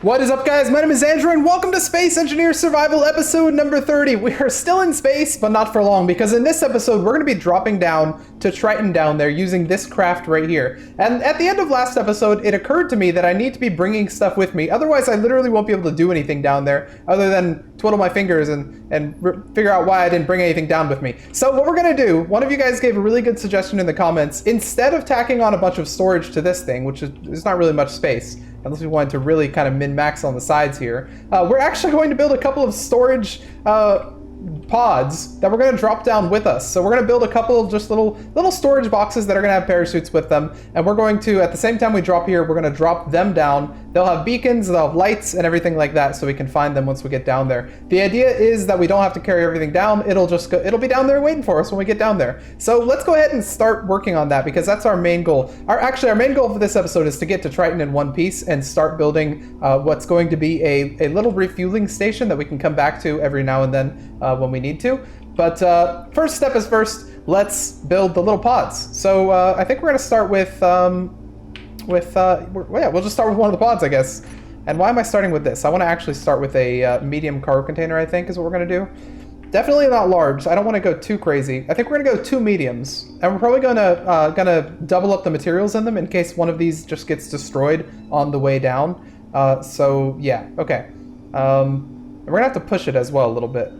What is up, guys? My name is Andrew and welcome to Space Engineer Survival episode number 30. We are still in space, but not for long, because in this episode we're going to be dropping down to Triton down there using this craft right here. And at the end of last episode, it occurred to me that I need to be bringing stuff with me. Otherwise, I literally won't be able to do anything down there other than twiddle my fingers and figure out why I didn't bring anything down with me. So what we're going to do, one of you guys gave a really good suggestion in the comments. Instead of tacking on a bunch of storage to this thing, which is not really much space, unless we wanted to really kind of min-max on the sides here, we're actually going to build a couple of storage pods that we're going to drop down with us. So we're going to build a couple of just little storage boxes that are going to have parachutes with them, and we're going to, at the same time we drop here, we're going to drop them down. They'll have beacons, they'll have lights and everything like that, so we can find them once we get down there. The idea is that we don't have to carry everything down. It'll be down there waiting for us when we get down there. So let's go ahead and start working on that, because that's our main goal. Our main goal for this episode is to get to Triton in one piece and start building what's going to be a little refueling station that we can come back to every now and then when we need to. But first step is first, let's build the little pods. So I think we're going to start with we'll just start with one of the pods, I guess. And why am I starting with this? I want to actually start with a medium cargo container, I think, is what we're going to do. Definitely not large. I don't want to go too crazy. I think we're going to go 2 mediums. And we're probably gonna double up the materials in them in case one of these just gets destroyed on the way down. So yeah, okay. We're going to have to push it as well a little bit.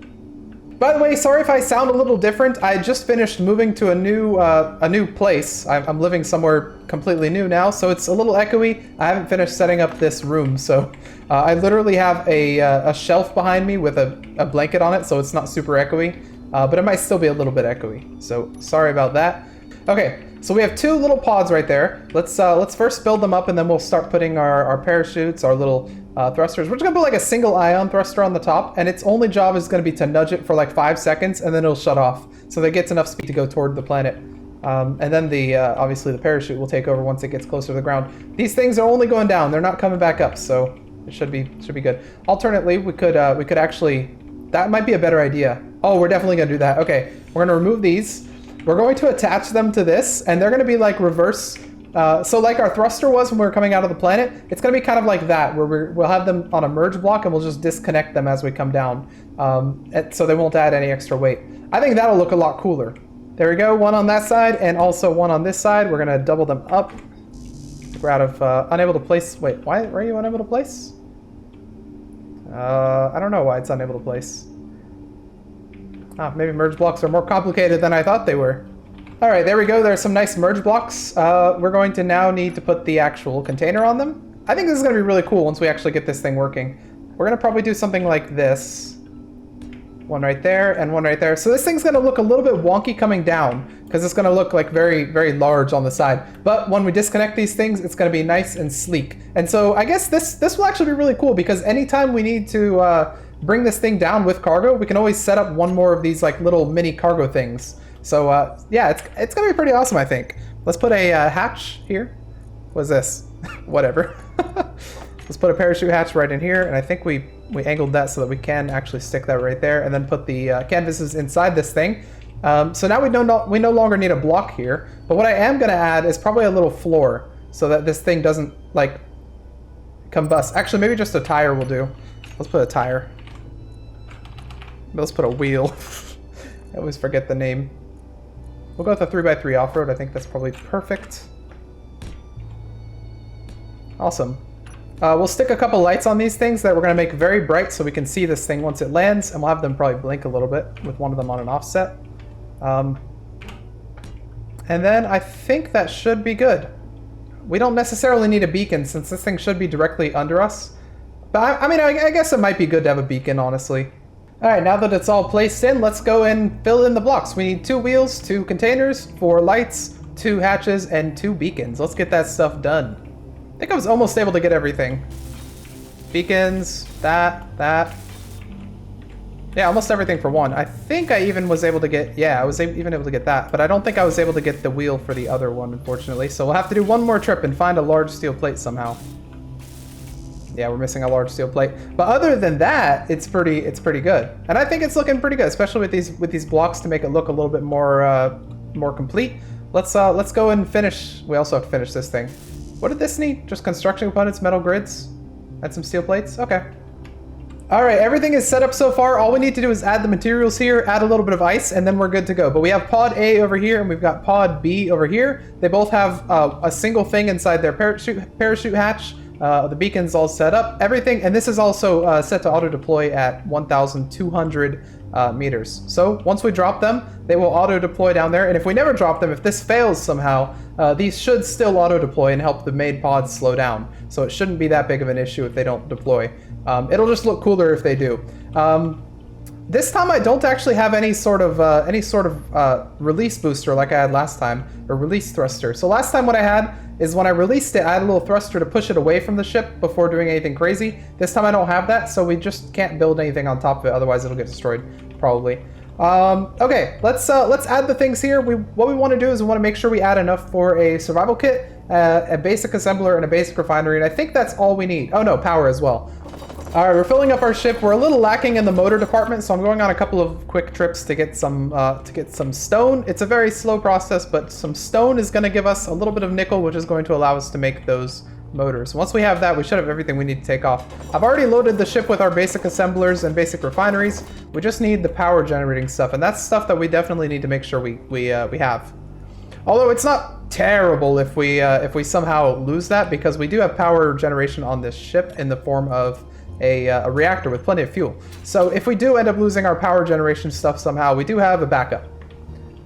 By the way, sorry if I sound a little different. I just finished moving to a new place. I'm living somewhere completely new now, so it's a little echoey. I haven't finished setting up this room, so I literally have a shelf behind me with a blanket on it, so it's not super echoey, but it might still be a little bit echoey. So sorry about that. Okay, so we have 2 little pods right there. Let's first build them up, and then we'll start putting our parachutes, our little thrusters. We're just gonna put like a single ion thruster on the top, and its only job is gonna be to nudge it for like 5 seconds, and then it'll shut off, so that it gets enough speed to go toward the planet. And then obviously the parachute will take over once it gets closer to the ground. These things are only going down; they're not coming back up, so it should be good. Alternately, we could actually, that might be a better idea. Oh, we're definitely gonna do that. Okay, we're gonna remove these. We're going to attach them to this, and they're going to be like reverse. So like our thruster was when we were coming out of the planet, it's going to be kind of like that, where we'll have them on a merge block, and we'll just disconnect them as we come down, so they won't add any extra weight. I think that'll look a lot cooler. There we go, one on that side, and also one on this side. We're going to double them up. We're out of unable to place. Wait, why are you unable to place? I don't know why it's unable to place. Maybe merge blocks are more complicated than I thought they were. All right, there we go. There's some nice merge blocks. We're going to now need to put the actual container on them. I think this is going to be really cool once we actually get this thing working. We're going to probably do something like this. One right there and one right there. So this thing's going to look a little bit wonky coming down because it's going to look like very, very large on the side. But when we disconnect these things, it's going to be nice and sleek. And so I guess this will actually be really cool, because anytime we need to bring this thing down with cargo, we can always set up one more of these like little mini cargo things. So yeah, it's gonna be pretty awesome, I think. Let's put a hatch here. What's this? Whatever. Let's put a parachute hatch right in here, and I think we angled that so that we can actually stick that right there, and then put the canvases inside this thing. So now we no longer need a block here, but what I am gonna add is probably a little floor so that this thing doesn't like combust. Actually, maybe just a tire will do. Let's put a tire. Let's put a wheel. I always forget the name. We'll go with a 3x3 off-road. I think that's probably perfect. Awesome. We'll stick a couple lights on these things that we're going to make very bright so we can see this thing once it lands, and we'll have them probably blink a little bit with one of them on an offset. And then I think that should be good. We don't necessarily need a beacon since this thing should be directly under us. But I mean, I guess it might be good to have a beacon, honestly. Alright, now that it's all placed in, let's go and fill in the blocks. We need 2 wheels, 2 containers, 4 lights, 2 hatches, and 2 beacons. Let's get that stuff done. I think I was almost able to get everything. Beacons, that. Yeah, almost everything for one. I think I even was able to get, yeah, I was even able to get that, but I don't think I was able to get the wheel for the other one, unfortunately. So we'll have to do one more trip and find a large steel plate somehow. Yeah, we're missing a large steel plate. But other than that, it's pretty good. And I think it's looking pretty good, especially with these blocks to make it look a little bit more complete. Let's go and finish. We also have to finish this thing. What did this need? Just construction components, metal grids? Add some steel plates? Okay. All right, everything is set up so far. All we need to do is add the materials here, add a little bit of ice, and then we're good to go. But we have pod A over here, and we've got pod B over here. They both have a single thing inside their parachute hatch. The beacon's all set up, everything, and this is also set to auto-deploy at 1,200 meters. So once we drop them, they will auto-deploy down there, and if we never drop them, if this fails somehow, these should still auto-deploy and help the main pods slow down. So it shouldn't be that big of an issue if they don't deploy. It'll just look cooler if they do. This time I don't actually have any sort of release booster like I had last time, or release thruster. So last time what I had is when I released it, I had a little thruster to push it away from the ship before doing anything crazy. This time I don't have that, so we just can't build anything on top of it, otherwise it'll get destroyed, probably. Okay, let's add the things here. What we want to do is we want to make sure we add enough for a survival kit, a basic assembler, and a basic refinery, and I think that's all we need. Oh no, power as well. All right, we're filling up our ship. We're a little lacking in the motor department, so I'm going on a couple of quick trips to get some stone. It's a very slow process, but some stone is going to give us a little bit of nickel, which is going to allow us to make those motors. Once we have that, we should have everything we need to take off. I've already loaded the ship with our basic assemblers and basic refineries. We just need the power generating stuff, and that's stuff that we definitely need to make sure we have. Although it's not terrible if we somehow lose that, because we do have power generation on this ship in the form of a reactor with plenty of fuel. So if we do end up losing our power generation stuff somehow, we do have a backup.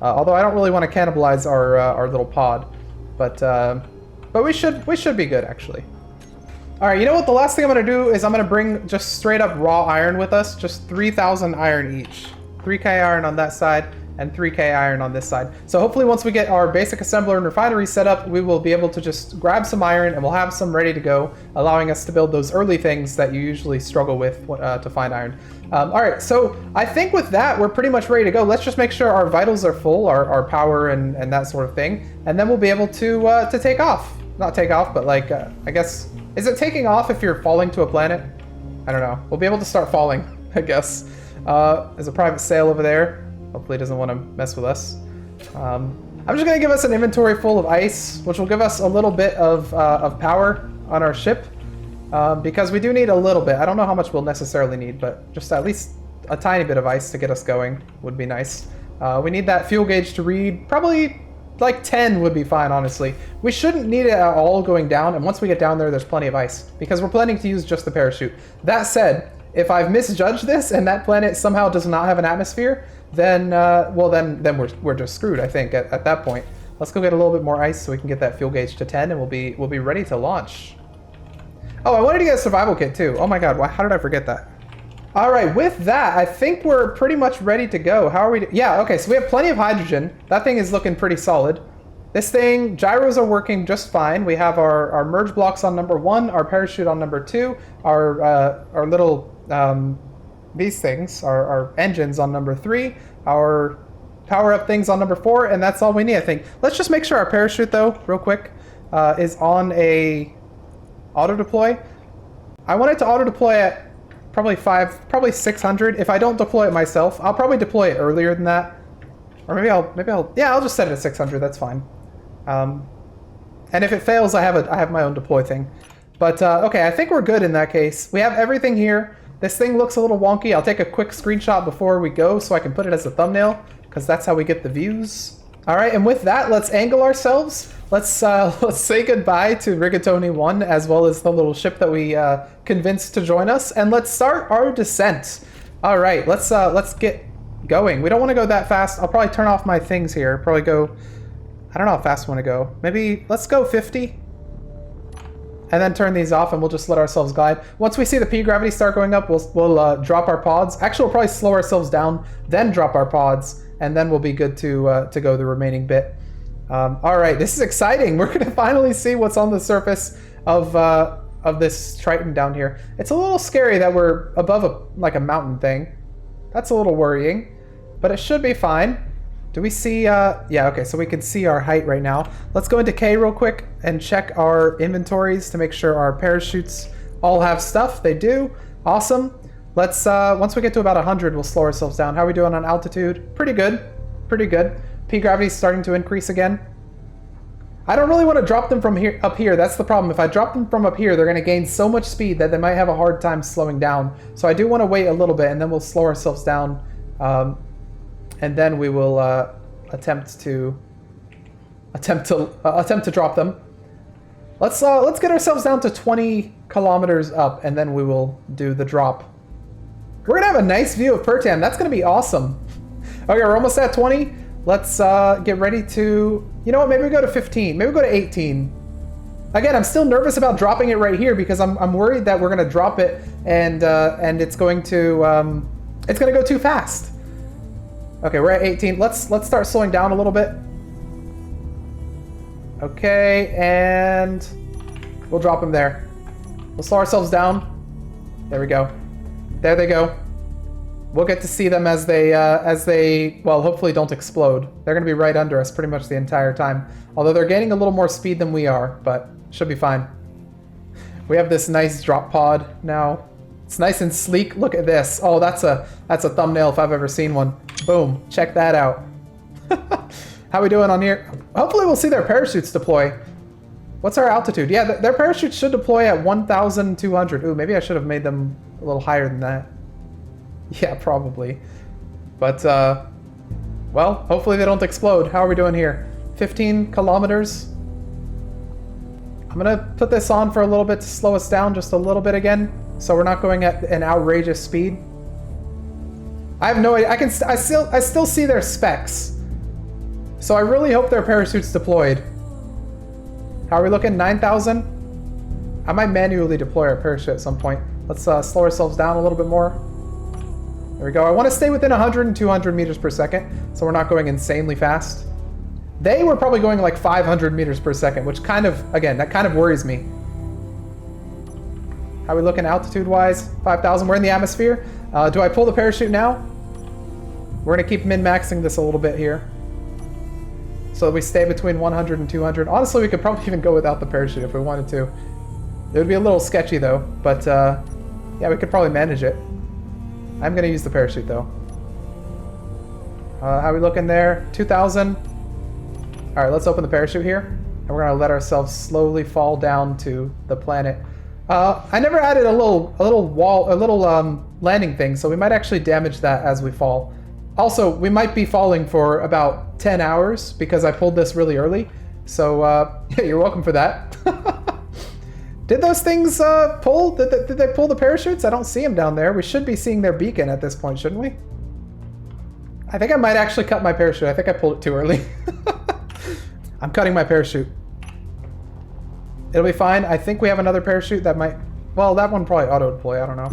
Although I don't really want to cannibalize our little pod, but we should be good actually. All right, you know what? The last thing I'm going to do is I'm going to bring just straight up raw iron with us, just 3,000 iron each, 3K iron on that side and 3K iron on this side. So hopefully once we get our basic assembler and refinery set up, we will be able to just grab some iron and we'll have some ready to go, allowing us to build those early things that you usually struggle with to find iron. All right, so I think with that, we're pretty much ready to go. Let's just make sure our vitals are full, our power and that sort of thing, and then we'll be able to take off. Not take off, but like, I guess, is it taking off if you're falling to a planet? I don't know. We'll be able to start falling, I guess. There's a private sail over there. Hopefully it doesn't want to mess with us. I'm just going to give us an inventory full of ice, which will give us a little bit of power on our ship, because we do need a little bit. I don't know how much we'll necessarily need, but just at least a tiny bit of ice to get us going would be nice. We need that fuel gauge to read. Probably like 10 would be fine, honestly. We shouldn't need it at all going down, and once we get down there, there's plenty of ice, because we're planning to use just the parachute. That said, if I've misjudged this and that planet somehow does not have an atmosphere, then well, then we're just screwed, I think, at that point. Let's go get a little bit more ice so we can get that fuel gauge to 10, and we'll be ready to launch. Oh, I wanted to get a survival kit too. Oh my god, how did I forget that? All right, with that, I think we're pretty much ready to go. How are we? Yeah, okay, so we have plenty of hydrogen. That thing is looking pretty solid. This thing, gyros are working just fine. We have our merge blocks on number 1, our parachute on number 2, our little these things, our engines on number 3, our power-up things on number 4, and that's all we need, I think. Let's just make sure our parachute, though, real quick, is on a auto-deploy. I want it to auto-deploy at probably 600. If I don't deploy it myself, I'll probably deploy it earlier than that. Or maybe I'll just set it at 600, that's fine. And if it fails, I have my own deploy thing. But, okay, I think we're good in that case. We have everything here. This thing looks a little wonky. I'll take a quick screenshot before we go so I can put it as a thumbnail, because that's how we get the views. All right, and with that, let's angle ourselves. Let's say goodbye to Rigatoni 1, as well as the little ship that we convinced to join us, and let's start our descent. All right, let's get going. We don't want to go that fast. I'll probably turn off my things here. Probably go, I don't know how fast I want to go. Maybe let's go 50. And then turn these off, and we'll just let ourselves glide. Once we see the P-gravity start going up, we'll drop our pods. Actually, we'll probably slow ourselves down, then drop our pods, and then we'll be good to go the remaining bit. All right, this is exciting. We're going to finally see what's on the surface of this Triton down here. It's a little scary that we're above like a mountain thing. That's a little worrying, but it should be fine. Do we see, yeah, okay, so we can see our height right now. Let's go into K real quick and check our inventories to make sure our parachutes all have stuff. They do. Awesome. Let's, once we get to about 100, we'll slow ourselves down. How are we doing on altitude? Pretty good. Pretty good. P-gravity's starting to increase again. I don't really want to drop them from here up here. That's the problem. If I drop them from up here, they're going to gain so much speed that they might have a hard time slowing down. So I do want to wait a little bit, and then we'll slow ourselves down, and then we will attempt to drop them. Let's get ourselves down to 20 kilometers up, and then we will do the drop. We're gonna have a nice view of Pertam. That's gonna be awesome. Okay, we're almost at 20. Let's get ready to, you know what, maybe we go to 15, maybe we go to 18. Again, I'm still nervous about dropping it right here because I'm worried that we're gonna drop it and it's going to go too fast. Okay, we're at 18. Let's start slowing down a little bit. Okay, and we'll drop them there. We'll slow ourselves down. There we go. There they go. We'll get to see them as they, well, hopefully don't explode. They're going to be right under us pretty much the entire time. Although they're gaining a little more speed than we are, but should be fine. We have this nice drop pod now. It's nice and sleek. Look at this. Oh, that's a thumbnail if I've ever seen one. Boom. Check that out. How we doing on here? Hopefully we'll see their parachutes deploy. What's our altitude? Yeah, their parachutes should deploy at 1,200. Ooh, maybe I should have made them a little higher than that. Yeah, probably. But, well, hopefully they don't explode. How are we doing here? 15 kilometers. I'm gonna put this on for a little bit to slow us down just a little bit again, so we're not going at an outrageous speed. I have no idea. I still see their specs. So I really hope their parachute's deployed. How are we looking? 9,000? I might manually deploy our parachute at some point. Let's slow ourselves down a little bit more. There we go. I want to stay within 100 and 200 meters per second, so we're not going insanely fast. They were probably going like 500 meters per second, which kind of, again, that kind of worries me. How are we looking altitude-wise? 5,000. We're in the atmosphere. Do I pull the parachute now? We're going to keep min-maxing this a little bit here, so that we stay between 100 and 200. Honestly, we could probably even go without the parachute if we wanted to. It would be a little sketchy though, but yeah, we could probably manage it. I'm gonna use the parachute though. How are we looking there? 2,000. All right, let's open the parachute here, and we're gonna let ourselves slowly fall down to the planet. I never added a little landing thing, so we might actually damage that as we fall. Also, we might be falling for about 10 hours because I pulled this really early. So, yeah, you're welcome for that. Did those things pull? Did they pull the parachutes? I don't see them down there. We should be seeing their beacon at this point, shouldn't we? I think I might actually cut my parachute. I think I pulled it too early. I'm cutting my parachute. It'll be fine. I think we have another parachute that might... Well, that one probably auto-deploy. I don't know.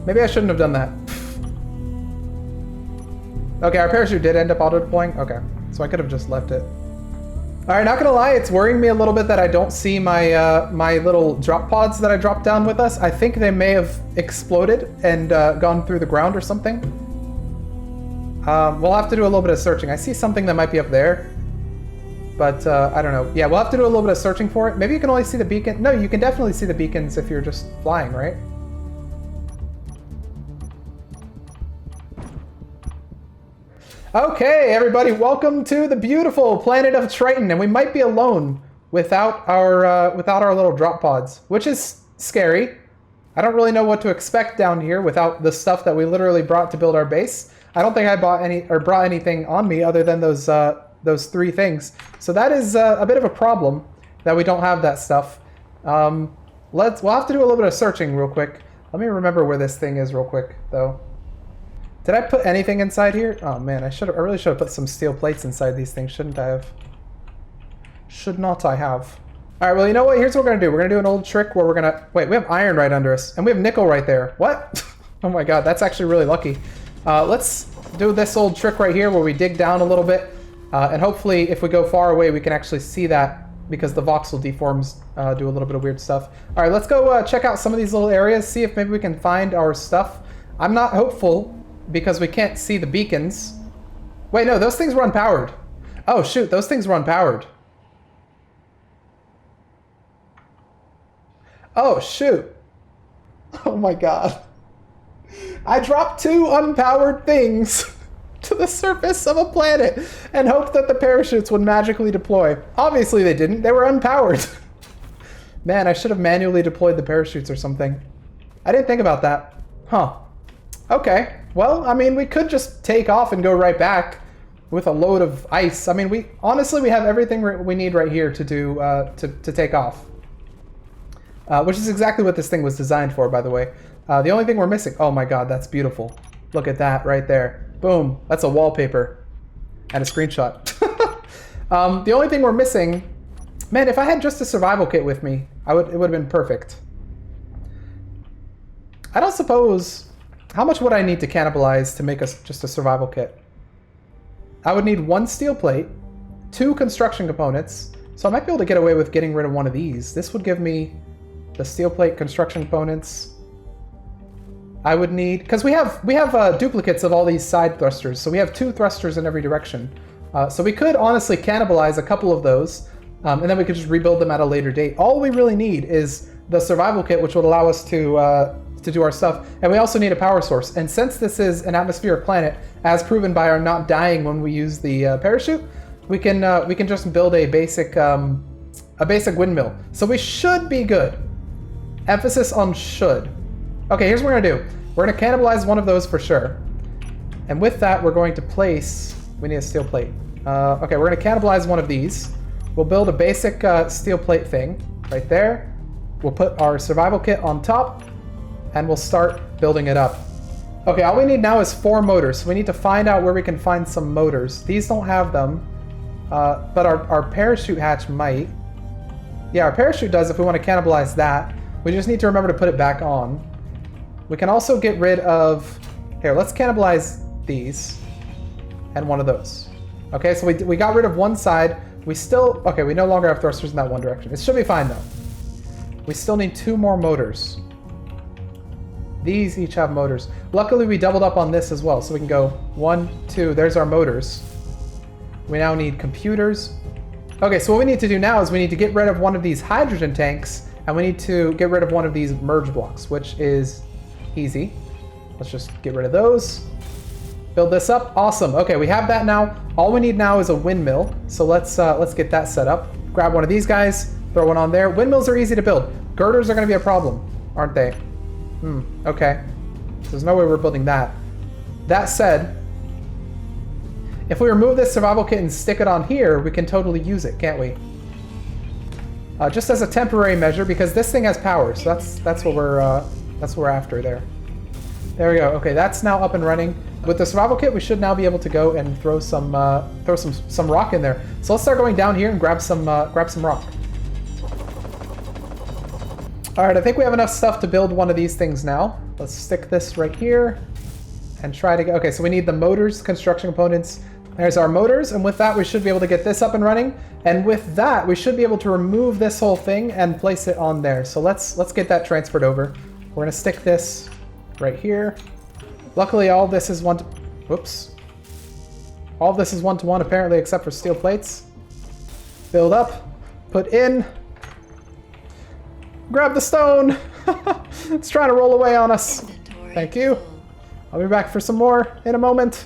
Maybe I shouldn't have done that. Okay, our parachute did end up auto-deploying. Okay, so I could have just left it. All right, not gonna lie, it's worrying me a little bit that I don't see my my little drop pods that I dropped down with us. I think they may have exploded and gone through the ground or something. We'll have to do a little bit of searching. I see something that might be up there, but I don't know. Yeah, we'll have to do a little bit of searching for it. Maybe you can only see the beacon. No, you can definitely see the beacons if you're just flying, right? Okay, everybody, welcome to the beautiful planet of Triton, and we might be alone without our little drop pods, which is scary. I don't really know what to expect down here without the stuff that we literally brought to build our base. I don't think I brought anything on me other than those three things. So that is a bit of a problem that we don't have that stuff. We'll have to do a little bit of searching real quick. Let me remember where this thing is real quick, though. Did I put anything inside here? Oh man, I really should have put some steel plates inside these things, shouldn't I have? Should not I have? All right, well, you know what? Here's what we're gonna do. We're gonna do an old trick where we're gonna... Wait, we have iron right under us, and we have nickel right there. What? Oh my god, that's actually really lucky. Let's do this old trick right here where we dig down a little bit, and hopefully if we go far away, we can actually see that because the voxel deforms do a little bit of weird stuff. All right, let's go check out some of these little areas, see if maybe we can find our stuff. I'm not hopeful, because we can't see the beacons. Wait, no, those things were unpowered. Oh, shoot, those things were unpowered. Oh, shoot. Oh my god. I dropped two unpowered things to the surface of a planet and hoped that the parachutes would magically deploy. Obviously they didn't. They were unpowered. Man, I should have manually deployed the parachutes or something. I didn't think about that. Huh. Okay. Well, I mean, we could just take off and go right back with a load of ice. I mean, honestly, we have everything we need right here to do, to take off. Which is exactly what this thing was designed for, by the way. The only thing we're missing... Oh my god, that's beautiful. Look at that right there. Boom. That's a wallpaper. And a screenshot. The only thing we're missing... Man, if I had just a survival kit with me, it would have been perfect. I don't suppose... How much would I need to cannibalize to make just a survival kit? I would need 1 steel plate, 2 construction components, so I might be able to get away with getting rid of one of these. This would give me the steel plate construction components. I would need... Because we have duplicates of all these side thrusters, so we have 2 thrusters in every direction. So we could honestly cannibalize a couple of those, and then we could just rebuild them at a later date. All we really need is the survival kit, which would allow us to do our stuff. And we also need a power source. And since this is an atmospheric planet, as proven by our not dying when we use the parachute, we can just build a basic windmill. So we should be good. Emphasis on should. Okay, here's what we're gonna do. We're gonna cannibalize one of those for sure. And with that, we're going to place... We need a steel plate. Okay, we're gonna cannibalize one of these. We'll build a basic steel plate thing right there. We'll put our survival kit on top, and we'll start building it up. Okay, all we need now is 4 motors. So we need to find out where we can find some motors. These don't have them, but our parachute hatch might. Yeah, our parachute does if we want to cannibalize that. We just need to remember to put it back on. We can also get rid of... Here, let's cannibalize these and one of those. Okay, so we got rid of one side. We still... Okay, we no longer have thrusters in that one direction. It should be fine, though. We still need 2 more motors. These each have motors. Luckily, we doubled up on this as well, so we can go 1, 2. There's our motors. We now need computers. Okay, so what we need to do now is we need to get rid of one of these hydrogen tanks, and we need to get rid of one of these merge blocks, which is easy. Let's just get rid of those. Build this up. Awesome. Okay, we have that now. All we need now is a windmill, so let's get that set up. Grab one of these guys, throw one on there. Windmills are easy to build. Girders are going to be a problem, aren't they? Okay. So there's no way we're building that. That said, if we remove this survival kit and stick it on here, we can totally use it, can't we? Just as a temporary measure, because this thing has power, so that's what we're after there. There we go. Okay, that's now up and running. With the survival kit, we should now be able to go and throw some rock in there. So let's start going down here and grab some rock. All right, I think we have enough stuff to build one of these things now. Let's stick this right here and try to go. Okay, so we need the motors, construction components. There's our motors, and with that, we should be able to get this up and running. And with that, we should be able to remove this whole thing and place it on there. So let's get that transferred over. We're gonna stick this right here. Luckily, all this is whoops. All this is one-to-one apparently, except for steel plates. Build up, put in. Grab the stone! It's trying to roll away on us. Thank you. I'll be back for some more in a moment.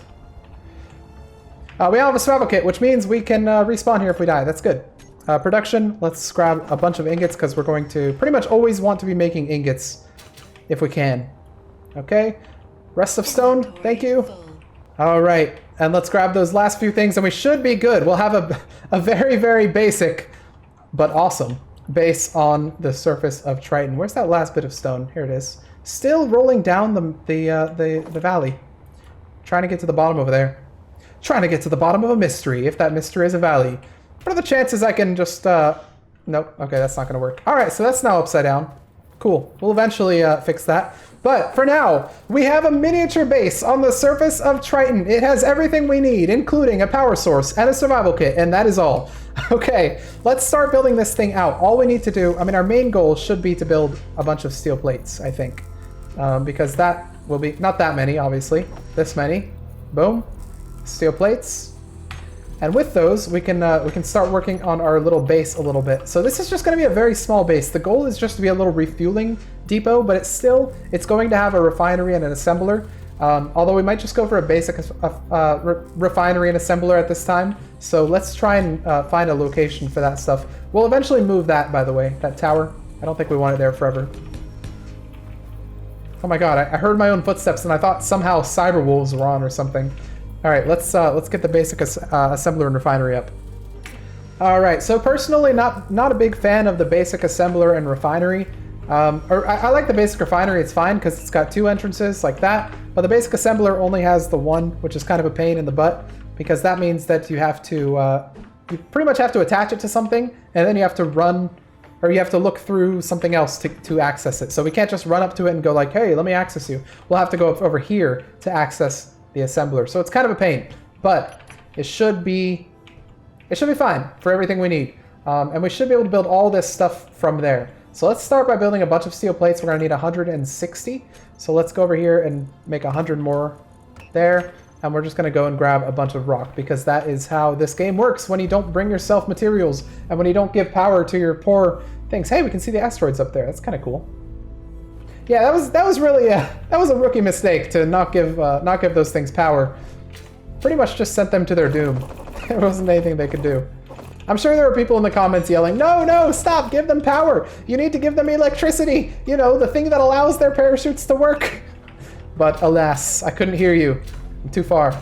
We all have a survival kit, which means we can respawn here if we die. That's good. Production, let's grab a bunch of ingots because we're going to pretty much always want to be making ingots if we can. Okay. Rest of stone, thank you. All right, and let's grab those last few things and we should be good. We'll have a very, very basic but awesome base on the surface of Triton. Where's that last bit of stone? Here it is. Still rolling down the valley. Trying to get to the bottom over there. Trying to get to the bottom of a mystery, if that mystery is a valley. What are the chances I can just... Nope. Okay, that's not going to work. All right, so that's now upside down. Cool. We'll eventually fix that. But for now, we have a miniature base on the surface of Triton. It has everything we need, including a power source and a survival kit, and that is all. Okay, let's start building this thing out. All we need to do, I mean, our main goal should be to build a bunch of steel plates, I think. Because that will be, not that many, obviously. This many. Boom. Steel plates. And with those, we can start working on our little base a little bit. So this is just going to be a very small base. The goal is just to be a little refueling depot, but it's going to have a refinery and an assembler. Although we might just go for a basic refinery and assembler at this time. So let's try and find a location for that stuff. We'll eventually move that, by the way, that tower. I don't think we want it there forever. Oh my god, I heard my own footsteps and I thought somehow cyber wolves were on or something. Alright, let's get the basic assembler and refinery up. Alright, so personally not a big fan of the basic assembler and refinery. I like the basic refinery, it's fine because it's got 2 entrances like that, but the basic assembler only has the 1, which is kind of a pain in the butt, because that means that you have to, you pretty much have to attach it to something, and then you have to run, or you have to look through something else to access it. So we can't just run up to it and go like, hey, let me access you. We'll have to go up over here to access the assembler. So it's kind of a pain, but it should be fine for everything we need. And we should be able to build all this stuff from there. So let's start by building a bunch of steel plates. We're gonna need 160. So let's go over here and make 100 more there. And we're just gonna go and grab a bunch of rock, because that is how this game works when you don't bring yourself materials and when you don't give power to your poor things. Hey, we can see the asteroids up there. That's kind of cool. Yeah, that was really that was a rookie mistake to not give those things power. Pretty much just sent them to their doom. There wasn't anything they could do. I'm sure there were people in the comments yelling, no, stop, give them power. You need to give them electricity. You know, the thing that allows their parachutes to work. But alas, I couldn't hear you. I'm too far.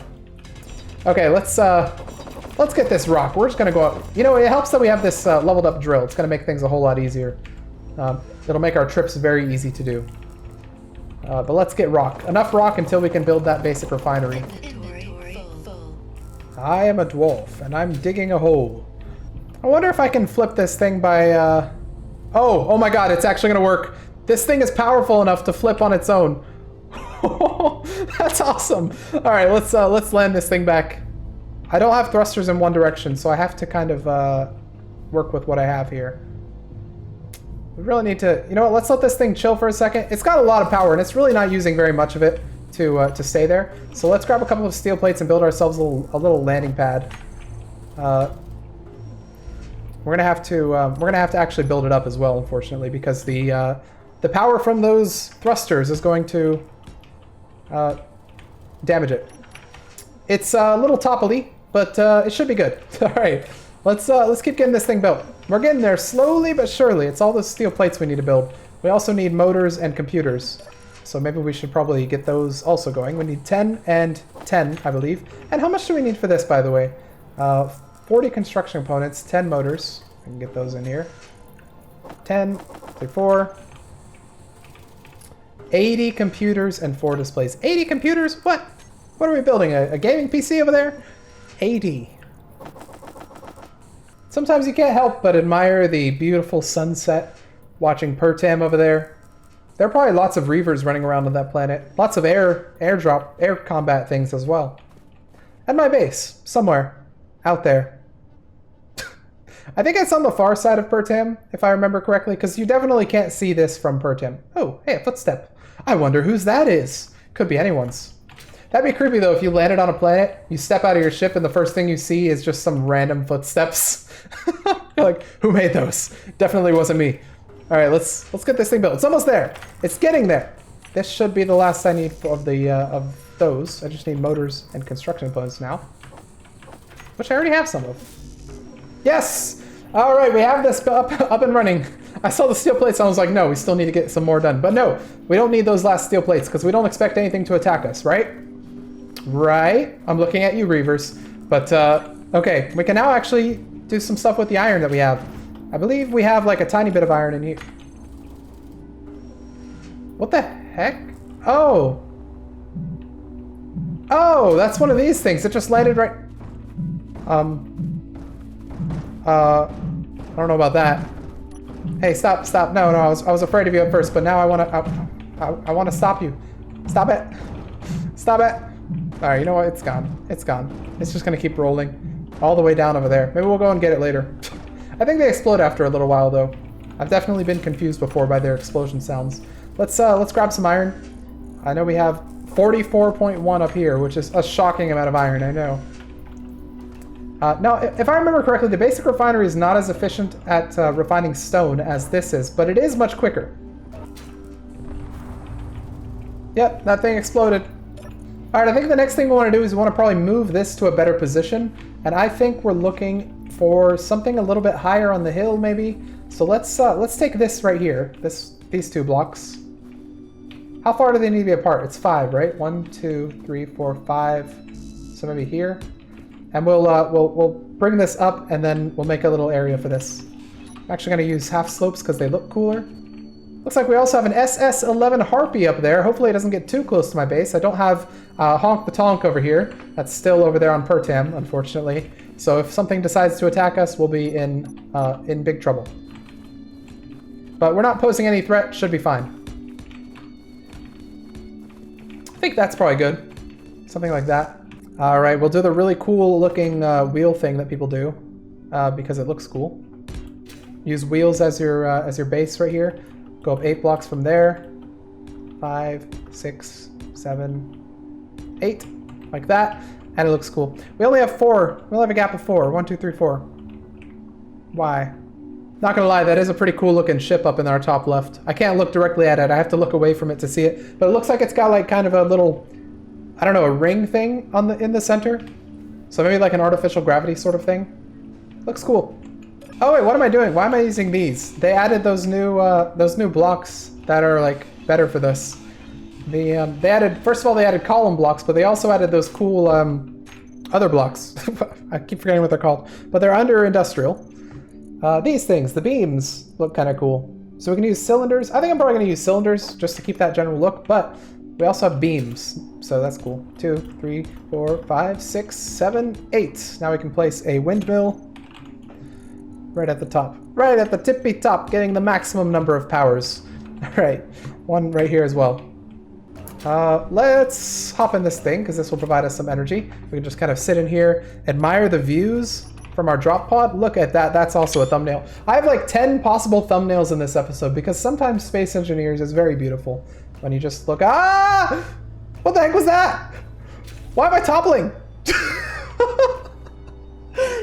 Okay, let's get this rock. We're just gonna go up. You know, it helps that we have this leveled up drill. It's gonna make things a whole lot easier. It'll make our trips very easy to do. But let's get rock. Enough rock until we can build that basic refinery. I am a dwarf, and I'm digging a hole. I wonder if I can flip this thing by, Oh my god, it's actually gonna work. This thing is powerful enough to flip on its own. That's awesome. Alright, let's land this thing back. I don't have thrusters in one direction, so I have to kind of, work with what I have here. We really need to, you know what, let's let this thing chill for a second. It's got a lot of power, and it's really not using very much of it to stay there. So let's grab a couple of steel plates and build ourselves a little landing pad. We're gonna have to actually build it up as well, unfortunately, because the power from those thrusters is going to damage it. It's a little topply, but it should be good. All right, let's keep getting this thing built. We're getting there slowly but surely. It's all the steel plates we need to build. We also need motors and computers, so maybe we should probably get those also going. We need 10 and 10, I believe. And how much do we need for this, by the way? 40 construction components, 10 motors. I can get those in here. 10, 4. 80 computers and 4 displays. 80 computers? What? What are we building? A gaming PC over there? 80. Sometimes you can't help but admire the beautiful sunset watching Pertam over there. There are probably lots of reavers running around on that planet. Lots of air combat things as well. At my base, somewhere out there. I think it's on the far side of Pertam, if I remember correctly, because you definitely can't see this from Pertam. Oh, hey, a footstep. I wonder whose that is. Could be anyone's. That'd be creepy, though, if you landed on a planet, you step out of your ship, and the first thing you see is just some random footsteps. You're like, who made those? Definitely wasn't me. All right, let's get this thing built. It's almost there. It's getting there. This should be the last I need of those. I just need motors and construction components now, which I already have some of. Yes! All right, we have this up and running. I saw the steel plates and I was like, no, we still need to get some more done. But no, we don't need those last steel plates because we don't expect anything to attack us, right? Right? I'm looking at you, Reavers. But, okay, we can now actually do some stuff with the iron that we have. I believe we have like a tiny bit of iron in here. What the heck? Oh. Oh, that's one of these things. It just landed right... I don't know about that. Hey, stop. No, I was afraid of you at first, but now I want to stop you. Stop it. Stop it. All right, you know what? It's gone. It's gone. It's just going to keep rolling all the way down over there. Maybe we'll go and get it later. I think they explode after a little while, though. I've definitely been confused before by their explosion sounds. Let's grab some iron. I know we have 44.1 up here, which is a shocking amount of iron, I know. Now, if I remember correctly, the basic refinery is not as efficient at refining stone as this is, but it is much quicker. Yep, that thing exploded. All right, I think the next thing we want to do is we want to probably move this to a better position. And I think we're looking for something a little bit higher on the hill, maybe. So let's take this right here, these 2 blocks. How far do they need to be apart? It's 5, right? 1, 2, 3, 4, 5. So maybe here. And we'll bring this up, and then we'll make a little area for this. I'm actually going to use half slopes because they look cooler. Looks like we also have an SS-11 Harpy up there. Hopefully it doesn't get too close to my base. I don't have Honk the Tonk over here. That's still over there on Pertam, unfortunately. So if something decides to attack us, we'll be in big trouble. But we're not posing any threat. Should be fine. I think that's probably good. Something like that. All right, we'll do the really cool looking wheel thing that people do because it looks cool. Use wheels as your base right here. Go up 8 blocks from there. 5, 6, 7, 8, like that, and it looks cool. We only have 4. We'll have a gap of 4. 1, 2, 3, 4. Why? Not gonna lie, that is a pretty cool looking ship up in our top left. I can't look directly at it. I have to look away from it to see it. But it looks like it's got like kind of a little, I don't know, a ring thing in the center. So maybe like an artificial gravity sort of thing. Looks cool. Oh wait, what am I doing? Why am I using these? They added those new blocks that are like better for this. They added, first of all, they added column blocks, but they also added those cool other blocks. I keep forgetting what they're called, but they're under industrial. These things, the beams, look kind of cool. So we can use cylinders. I think I'm probably going to use cylinders just to keep that general look, but we also have beams, so that's cool. 2, 3, 4, 5, 6, 7, 8. Now we can place a windmill right at the top. Right at the tippy top, getting the maximum number of powers. All right, one right here as well. Let's hop in this thing, because this will provide us some energy. We can just kind of sit in here, admire the views from our drop pod. Look at that, that's also a thumbnail. I have like 10 possible thumbnails in this episode, because sometimes Space Engineers is very beautiful. When you just look, ah! What the heck was that? Why am I toppling?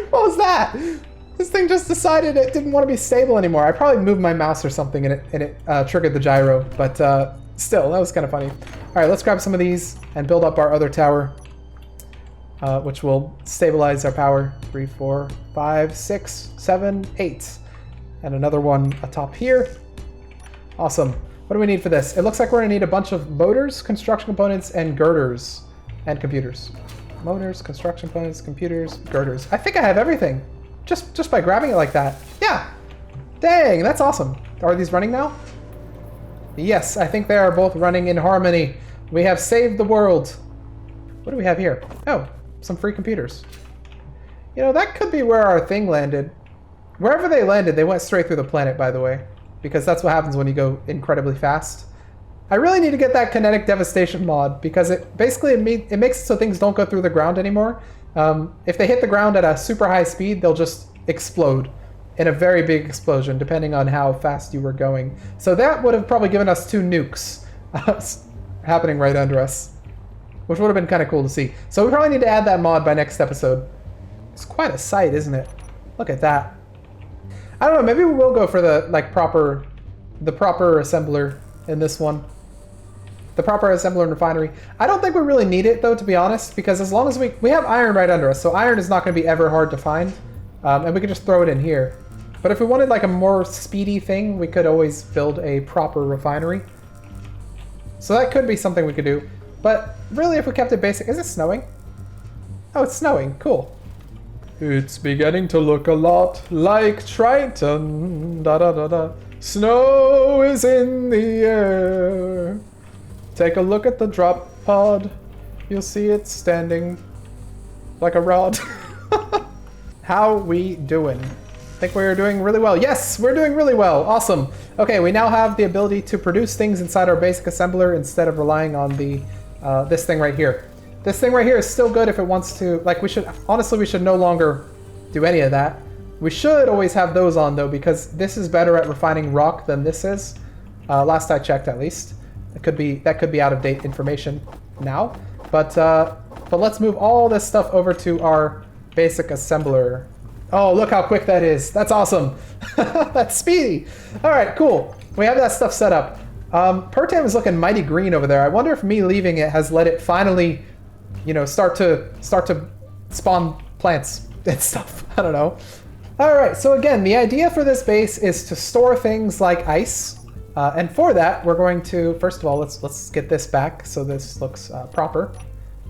What was that? This thing just decided it didn't want to be stable anymore. I probably moved my mouse or something and it triggered the gyro, but still, that was kind of funny. All right, let's grab some of these and build up our other tower, which will stabilize our power. 3, 4, 5, 6, 7, 8. And another one atop here. Awesome. What do we need for this? It looks like we're gonna need a bunch of motors, construction components, and girders, and computers. Motors, construction components, computers, girders. I think I have everything. Just by grabbing it like that. Yeah. Dang, that's awesome. Are these running now? Yes, I think they are both running in harmony. We have saved the world. What do we have here? Oh, some free computers. You know, that could be where our thing landed. Wherever they landed, they went straight through the planet, by the way. Because that's what happens when you go incredibly fast. I really need to get that kinetic devastation mod, because it basically it makes it so things don't go through the ground anymore. If they hit the ground at a super high speed, they'll just explode in a very big explosion, depending on how fast you were going. So that would have probably given us 2 nukes happening right under us, which would have been kind of cool to see. So we probably need to add that mod by next episode. It's quite a sight, isn't it? Look at that. I don't know, maybe we will go for the proper assembler in this one. The proper assembler and refinery. I don't think we really need it though, to be honest, because as long as we have iron right under us, so iron is not going to be ever hard to find, and we can just throw it in here. But if we wanted like a more speedy thing, we could always build a proper refinery. So that could be something we could do. But really, if we kept it basic, is it snowing? Oh, it's snowing. Cool. It's beginning to look a lot like Triton. Da da da da. Snow is in the air. Take a look at the drop pod. You'll see it standing like a rod. How we doing? I think we're doing really well. Yes, we're doing really well. Awesome. Okay, we now have the ability to produce things inside our basic assembler instead of relying on the this thing right here. This thing right here is still good if it wants to, like, honestly, we should no longer do any of that. We should always have those on though, because this is better at refining rock than this is. Last I checked, at least. That could be out of date information now. But let's move all this stuff over to our basic assembler. Oh, look how quick that is. That's awesome. That's speedy. All right, cool. We have that stuff set up. Pertam is looking mighty green over there. I wonder if me leaving it has let it finally you know, start to spawn plants and stuff. I don't know. All right, so again, the idea for this base is to store things like ice. And for that, we're going to, first of all, let's get this back so this looks proper.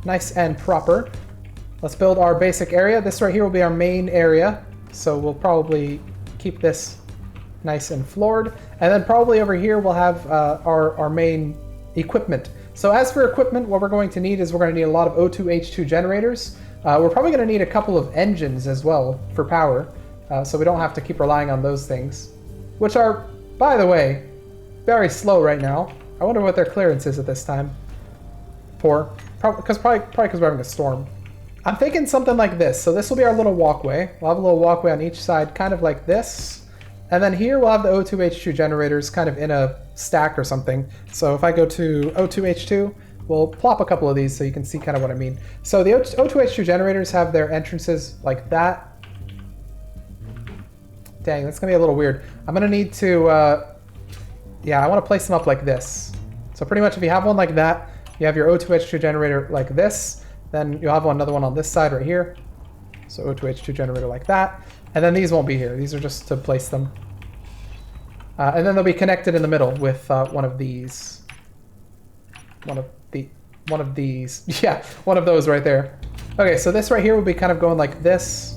Nice and proper. Let's build our basic area. This right here will be our main area. So we'll probably keep this nice and floored. And then probably over here we'll have our main equipment. So as for equipment, what we're going to need is we're going to need a lot of O2H2 generators. We're probably going to need a couple of engines as well for power. So we don't have to keep relying on those things. Which are, by the way, very slow right now. I wonder what their clearance is at this time. Poor. Probably because we're having a storm. I'm thinking something like this. So this will be our little walkway. We'll have a little walkway on each side, kind of like this. And then here we'll have the O2H2 generators kind of in a stack or something. So if I go to O2H2, we'll plop a couple of these so you can see kind of what I mean. So the O2H2 generators have their entrances like that. Dang, that's gonna be a little weird. I'm gonna need to, yeah, I wanna place them up like this. So pretty much if you have one like that, you have your O2H2 generator like this, then you'll have another one on this side right here. So O2H2 generator like that. And then these won't be here. These are just to place them. And then they'll be connected in the middle with one of these. One of these. Yeah, one of those right there. Okay, so this right here will be kind of going like this.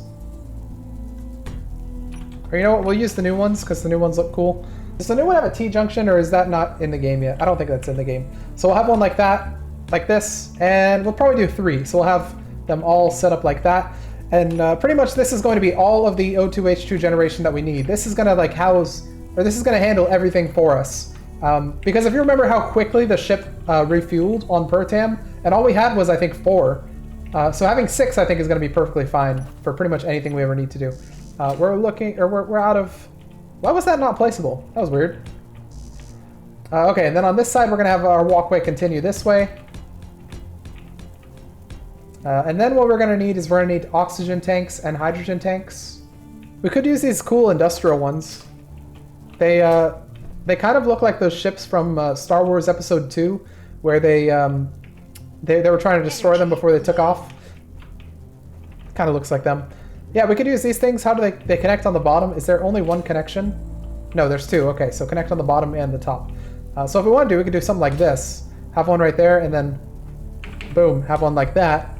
Or you know what, we'll use the new ones because the new ones look cool. Does the new one have a T-junction or is that not in the game yet? I don't think that's in the game. So we'll have one like that, like this, and we'll probably do 3. So we'll have them all set up like that. And pretty much this is going to be all of the O2H2 generation that we need. This is going to like house, or this is going to handle everything for us. Because if you remember how quickly the ship refueled on Pertam, and all we had was I think 4. So having 6 I think is going to be perfectly fine for pretty much anything we ever need to do. We're out of, why was that not placeable? That was weird. Okay, and then on this side we're going to have our walkway continue this way. And then what we're going to need is we're going to need oxygen tanks and hydrogen tanks. We could use these cool industrial ones. They kind of look like those ships from Star Wars Episode 2, where they were trying to destroy them before they took off. Kind of looks like them. Yeah, we could use these things. How do they connect on the bottom? Is there only one connection? No, there's 2. Okay, so connect on the bottom and the top. So if we want to, we could do something like this. Have one right there, and then boom, have one like that.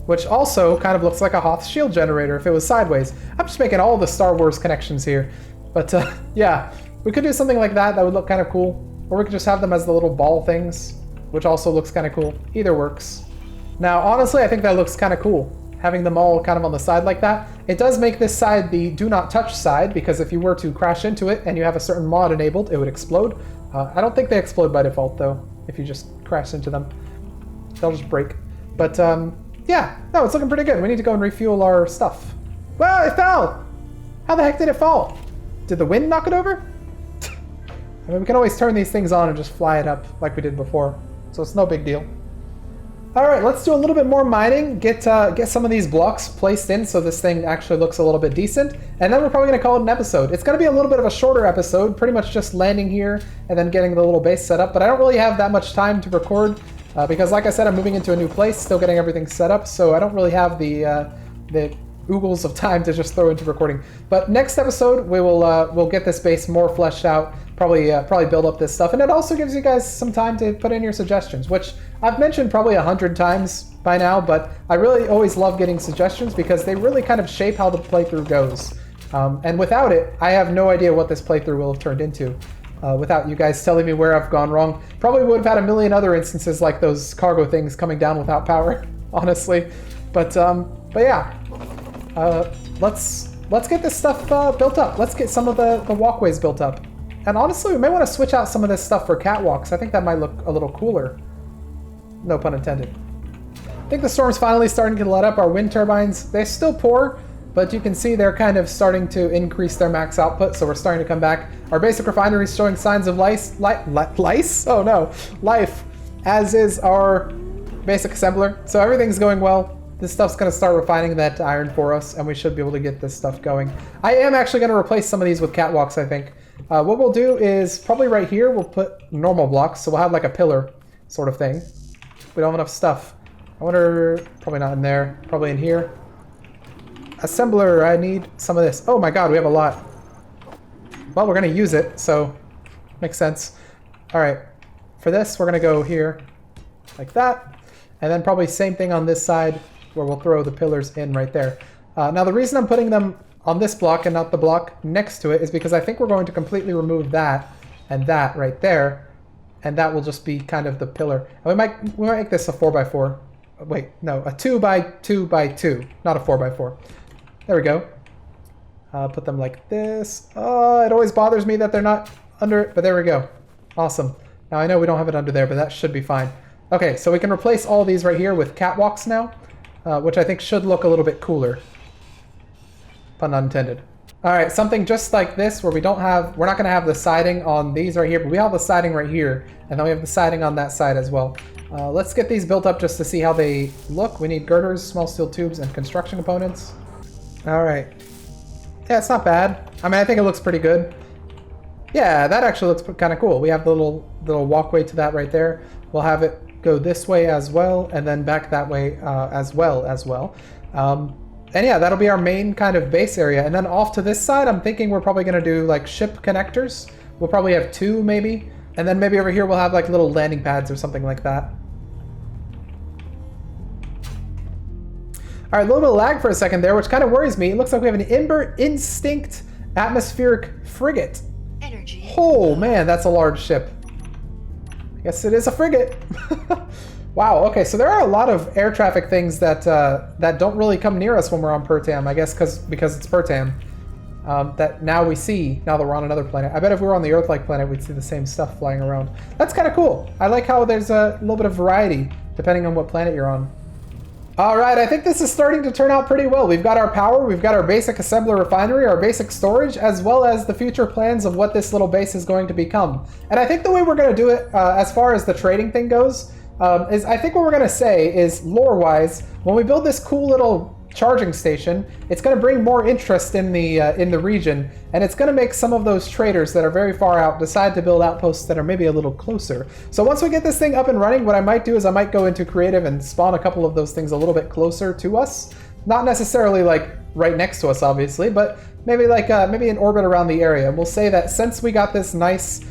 Which also kind of looks like a Hoth shield generator if it was sideways. I'm just making all the Star Wars connections here. But yeah, we could do something like that. That would look kind of cool. Or we could just have them as the little ball things, which also looks kind of cool. Either works. Now, honestly, I think that looks kind of cool. Having them all kind of on the side like that. It does make this side the do not touch side, because if you were to crash into it and you have a certain mod enabled, it would explode. I don't think they explode by default, though, if you just crash into them. They'll just break. But, yeah, no, it's looking pretty good. We need to go and refuel our stuff. Well, it fell! How the heck did it fall? Did the wind knock it over? I mean, we can always turn these things on and just fly it up like we did before. So it's no big deal. Alright, let's do a little bit more mining. Get some of these blocks placed in so this thing actually looks a little bit decent. And then we're probably going to call it an episode. It's going to be a little bit of a shorter episode, pretty much just landing here and then getting the little base set up. But I don't really have that much time to record. Because like I said, I'm moving into a new place, still getting everything set up, so I don't really have the oogles of time to just throw into recording. But next episode, we'll get this base more fleshed out, probably build up this stuff, and it also gives you guys some time to put in your suggestions, which I've mentioned probably 100 times by now, but I really always love getting suggestions because they really kind of shape how the playthrough goes. And without it, I have no idea what this playthrough will have turned into. Without you guys telling me where I've gone wrong. Probably would have had a million other instances like those cargo things coming down without power, honestly. But yeah, let's get this stuff built up. Let's get some of the walkways built up. And honestly, we may want to switch out some of this stuff for catwalks. I think that might look a little cooler. No pun intended. I think the storm's finally starting to let up. Our wind turbines, they're still poor, but you can see they're kind of starting to increase their max output, so we're starting to come back. Our basic refinery is showing signs of lice? Oh no, life, as is our basic assembler. So everything's going well. This stuff's going to start refining that iron for us, and we should be able to get this stuff going. I am actually going to replace some of these with catwalks, I think. What we'll do is, probably right here, we'll put normal blocks, so we'll have like a pillar sort of thing. We don't have enough stuff. I wonder, probably not in there, probably in here. Assembler, I need some of this. Oh my god, we have a lot. Well, we're going to use it, so makes sense. All right, for this, we're going to go here like that. And then probably same thing on this side where we'll throw the pillars in right there. Now, the reason I'm putting them on this block and not the block next to it is because I think we're going to completely remove that and that right there. And that will just be kind of the pillar. And we might make this a 4x4. Wait, no, a 2x2x2, not a 4x4. There we go. Put them like this. Oh, it always bothers me that they're not under it, but there we go. Awesome. Now I know we don't have it under there, but that should be fine. Okay, so we can replace all these right here with catwalks now, which I think should look a little bit cooler. Pun unintended. All right, something just like this where we're not going to have the siding on these right here, but we have the siding right here, and then we have the siding on that side as well. Let's get these built up just to see how they look. We need girders, small steel tubes, and construction components. All right. Yeah, it's not bad. I mean, I think it looks pretty good. Yeah, that actually looks kind of cool. We have the little walkway to that right there. We'll have it go this way as well, and then back that way as well. And yeah, that'll be our main kind of base area. And then off to this side, I'm thinking we're probably going to do like ship connectors. We'll probably have 2 maybe. And then maybe over here we'll have like little landing pads or something like that. All right, a little bit of lag for a second there, which kind of worries me. It looks like we have an Ember Instinct atmospheric frigate. Energy. Oh man, that's a large ship. I guess it is a frigate. Wow, okay, so there are a lot of air traffic things that that don't really come near us when we're on Pertam, I guess because it's Pertam. That now we see, now that we're on another planet. I bet if we were on the Earth-like planet, we'd see the same stuff flying around. That's kind of cool. I like how there's a little bit of variety, depending on what planet you're on. All right, I think this is starting to turn out pretty well. We've got our power, we've got our basic assembler refinery, our basic storage, as well as the future plans of what this little base is going to become. And I think the way we're going to do it, as far as the trading thing goes, is I think what we're going to say is, lore-wise, when we build this cool little charging station, it's going to bring more interest in the region, and it's going to make some of those traders that are very far out decide to build outposts that are maybe a little closer. So once we get this thing up and running, what I might do is I might go into creative and spawn a couple of those things a little bit closer to us. Not necessarily like right next to us, obviously, but maybe like maybe in orbit around the area. And we'll say that since we got this nice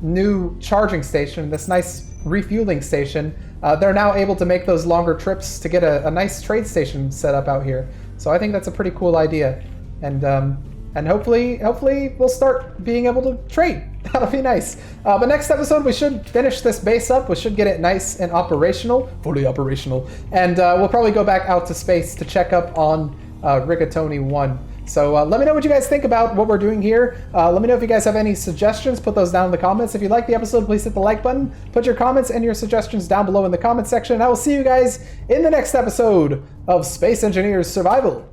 new charging station, this nice refueling station, they're now able to make those longer trips to get a nice trade station set up out here. So I think that's a pretty cool idea, and hopefully we'll start being able to trade. That'll be nice. But next episode we should finish this base up. We should get it nice and operational, fully operational, and we'll probably go back out to space to check up on Rigatoni 1. So let me know what you guys think about what we're doing here. Let me know if you guys have any suggestions. Put those down in the comments. If you like the episode, please hit the like button. Put your comments and your suggestions down below in the comment section. And I will see you guys in the next episode of Space Engineers Survival.